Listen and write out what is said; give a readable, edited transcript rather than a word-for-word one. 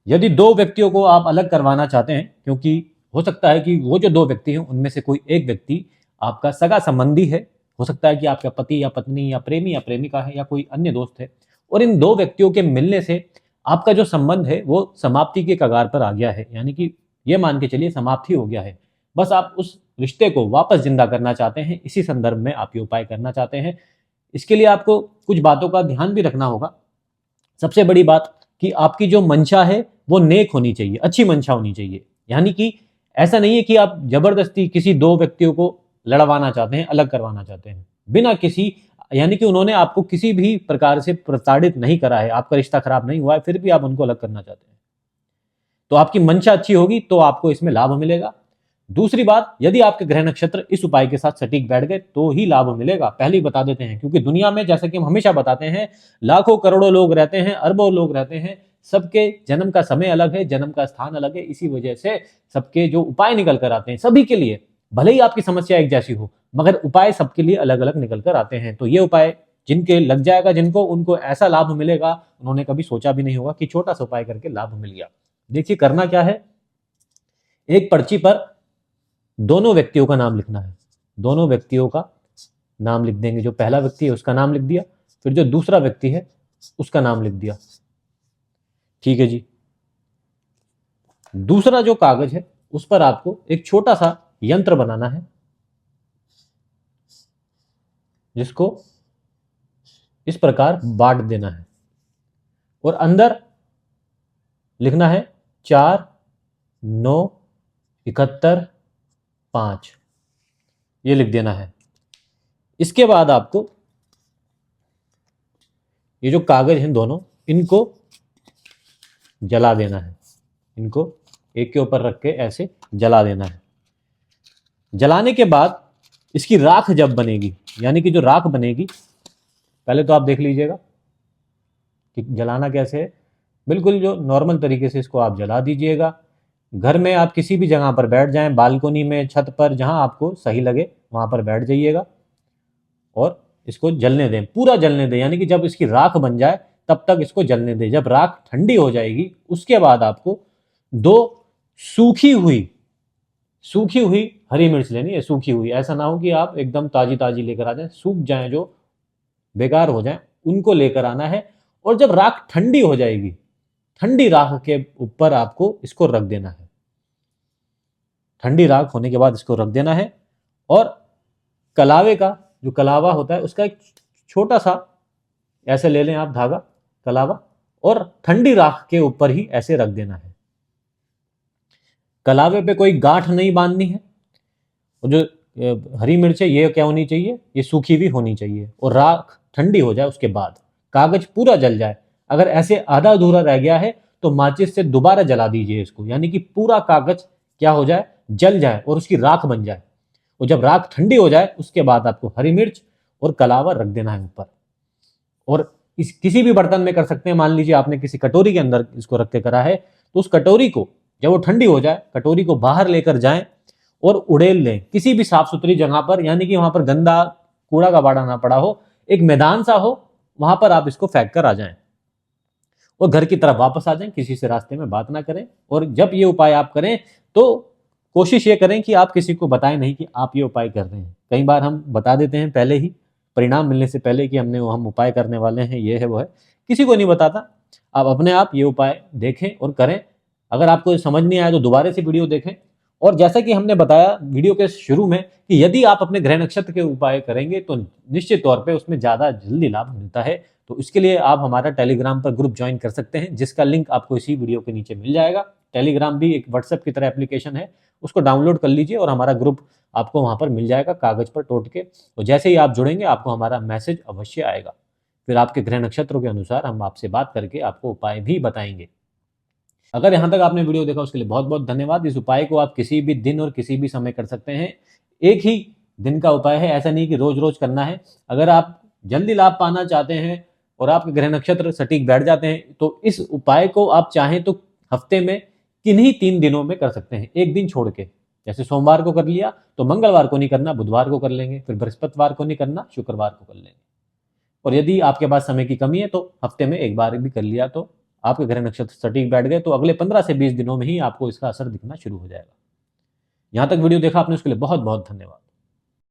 यदि दो व्यक्तियों को आप अलग करवाना चाहते हैं, क्योंकि हो सकता है कि वो जो दो व्यक्ति हैं उनमें से कोई एक व्यक्ति आपका सगा संबंधी है, हो सकता है कि आपका पति या पत्नी या प्रेमी या प्रेमिका है या कोई अन्य दोस्त है, और इन दो व्यक्तियों के मिलने से आपका जो संबंध है वो समाप्ति के कगार पर आ गया है, यानी कि ये मान के चलिए समाप्ति हो गया है। बस आप उस रिश्ते को वापस जिंदा करना चाहते हैं, इसी संदर्भ में आप ये उपाय करना चाहते हैं। इसके लिए आपको कुछ बातों का ध्यान भी रखना होगा। सबसे बड़ी बात कि आपकी जो मंशा है वो नेक होनी चाहिए, अच्छी मंशा होनी चाहिए। यानी कि ऐसा नहीं है कि आप जबरदस्ती किसी दो व्यक्तियों को लड़वाना चाहते हैं, अलग करवाना चाहते हैं बिना किसी, यानी कि उन्होंने आपको किसी भी प्रकार से प्रताड़ित नहीं करा है, आपका रिश्ता खराब नहीं हुआ है, फिर भी आप उनको अलग करना चाहते हैं। तो आपकी मंशा अच्छी होगी तो आपको इसमें लाभ मिलेगा। दूसरी बात, यदि आपके ग्रह नक्षत्र इस उपाय के साथ सटीक बैठ गए तो ही लाभ मिलेगा, पहले ही बता देते हैं। क्योंकि दुनिया में जैसा कि हम हमेशा बताते हैं, लाखों करोड़ों लोग रहते हैं, अरबों लोग रहते हैं, सबके जन्म का समय अलग है, जन्म का स्थान अलग है। इसी वजह से सबके जो उपाय निकल कर आते हैं सभी के लिए, भले ही आपकी समस्या एक जैसी हो, मगर उपाय सबके लिए अलग अलग निकल कर आते हैं। तो ये उपाय जिनके लग जाएगा, जिनको, उनको ऐसा लाभ मिलेगा उन्होंने कभी सोचा भी नहीं होगा कि छोटा सा उपाय करके लाभ मिल गया। देखिए करना क्या है, एक पर्ची पर दोनों व्यक्तियों का नाम लिखना है। दोनों व्यक्तियों का नाम लिख देंगे। जो पहला व्यक्ति है उसका नाम लिख दिया, फिर जो दूसरा व्यक्ति है उसका नाम लिख दिया। ठीक है जी। दूसरा जो कागज है उस पर आपको एक छोटा सा यंत्र बनाना है, जिसको इस प्रकार बांट देना है और अंदर लिखना है 4 9 71 5, ये लिख देना है। इसके बाद आपको ये जो कागज हैं दोनों, इनको जला देना है। इनको एक के ऊपर रख के ऐसे जला देना है। जलाने के बाद इसकी राख जब बनेगी, यानी कि जो राख बनेगी, पहले तो आप देख लीजिएगा कि जलाना कैसे है। बिल्कुल जो नॉर्मल तरीके से इसको आप जला दीजिएगा। घर में आप किसी भी जगह पर बैठ जाएं, बालकोनी में, छत पर, जहां आपको सही लगे वहां पर बैठ जाइएगा और इसको जलने दें, पूरा जलने दें। यानी कि जब इसकी राख बन जाए तब तक इसको जलने दें। जब राख ठंडी हो जाएगी उसके बाद आपको 2 सूखी हुई हरी मिर्च लेनी है। सूखी हुई, ऐसा ना हो कि आप एकदम ताजी ताजी लेकर आ जाएं, सूख जाएं, जो बेकार हो जाएं, उनको लेकर आना है। और जब राख ठंडी हो जाएगी, ठंडी राख के ऊपर आपको इसको रख देना है। ठंडी राख होने के बाद इसको रख देना है और कलावे का जो कलावा होता है उसका एक छोटा सा ऐसे ले लें आप धागा, कलावा, और ठंडी राख के ऊपर ही ऐसे रख देना है। कलावे पे कोई गांठ नहीं बांधनी है। और जो हरी मिर्च है ये क्या होनी चाहिए, ये सूखी भी होनी चाहिए। और राख ठंडी हो जाए उसके बाद कागज पूरा जल जाए। अगर ऐसे आधा अधूरा रह गया है तो माचिस से दोबारा जला दीजिए इसको, यानी कि पूरा कागज क्या हो जाए, जल जाए और उसकी राख बन जाए। और जब राख ठंडी हो जाए उसके बाद आपको हरी मिर्च और कलावा रख देना है ऊपर। और इस किसी भी बर्तन में कर सकते हैं। मान लीजिए आपने किसी कटोरी के अंदर इसको रख के करा है, तो उस कटोरी को जब वो ठंडी हो जाए, कटोरी को बाहर लेकर जाएं और उड़ेल लें किसी भी साफ सुथरी जगह पर, यानी कि वहां पर गंदा कूड़ा का बाड़ा ना पड़ा हो, एक मैदान सा हो, वहां पर आप इसको फेंक कर आ जाएं और घर की तरफ वापस आ जाएं। किसी से रास्ते में बात ना करें। और जब ये उपाय आप करें तो कोशिश ये करें कि आप किसी को बताएं नहीं कि आप ये उपाय कर रहे हैं। कई बार हम बता देते हैं पहले ही, परिणाम मिलने से पहले, कि हम उपाय करने वाले हैं, ये है वो है, किसी को नहीं बताता। आप अपने आप ये उपाय देखें और करें। अगर आपको समझ नहीं आया तो दोबारा से वीडियो देखें। और जैसा कि हमने बताया वीडियो के शुरू में कि यदि आप अपने ग्रह नक्षत्र के उपाय करेंगे तो निश्चित तौर पे उसमें ज़्यादा जल्दी लाभ मिलता है। तो इसके लिए आप हमारा टेलीग्राम पर ग्रुप ज्वाइन कर सकते हैं, जिसका लिंक आपको इसी वीडियो के नीचे मिल जाएगा। टेलीग्राम भी एक व्हाट्सएप की तरह एप्लीकेशन है, उसको डाउनलोड कर लीजिए और हमारा ग्रुप आपको वहाँ पर मिल जाएगा कागज पर टोट के। और जैसे ही आप जुड़ेंगे आपको हमारा मैसेज अवश्य आएगा। फिर आपके ग्रह नक्षत्रों के अनुसार हम आपसे बात करके आपको उपाय भी बताएंगे। अगर यहाँ तक आपने वीडियो देखा उसके लिए बहुत बहुत धन्यवाद। इस उपाय को आप किसी भी दिन और किसी भी समय कर सकते हैं। एक ही दिन का उपाय है, ऐसा नहीं कि रोज रोज करना है। अगर आप जल्दी लाभ पाना चाहते हैं और आपके ग्रह नक्षत्र सटीक बैठ जाते हैं तो इस उपाय को आप चाहें तो हफ्ते में किन्हीं 3 दिनों में कर सकते हैं, एक दिन छोड़ के। जैसे सोमवार को कर लिया तो मंगलवार को नहीं करना, बुधवार को कर लेंगे, फिर बृहस्पतिवार को नहीं करना, शुक्रवार को कर लेंगे। और यदि आपके पास समय की कमी है तो हफ्ते में एक बार भी कर लिया तो आपके ग्रह नक्षत्र सटीक बैठ गए तो अगले 15 से 20 दिनों में ही आपको इसका असर दिखना शुरू हो जाएगा। यहाँ तक वीडियो देखा आपने उसके लिए बहुत बहुत धन्यवाद।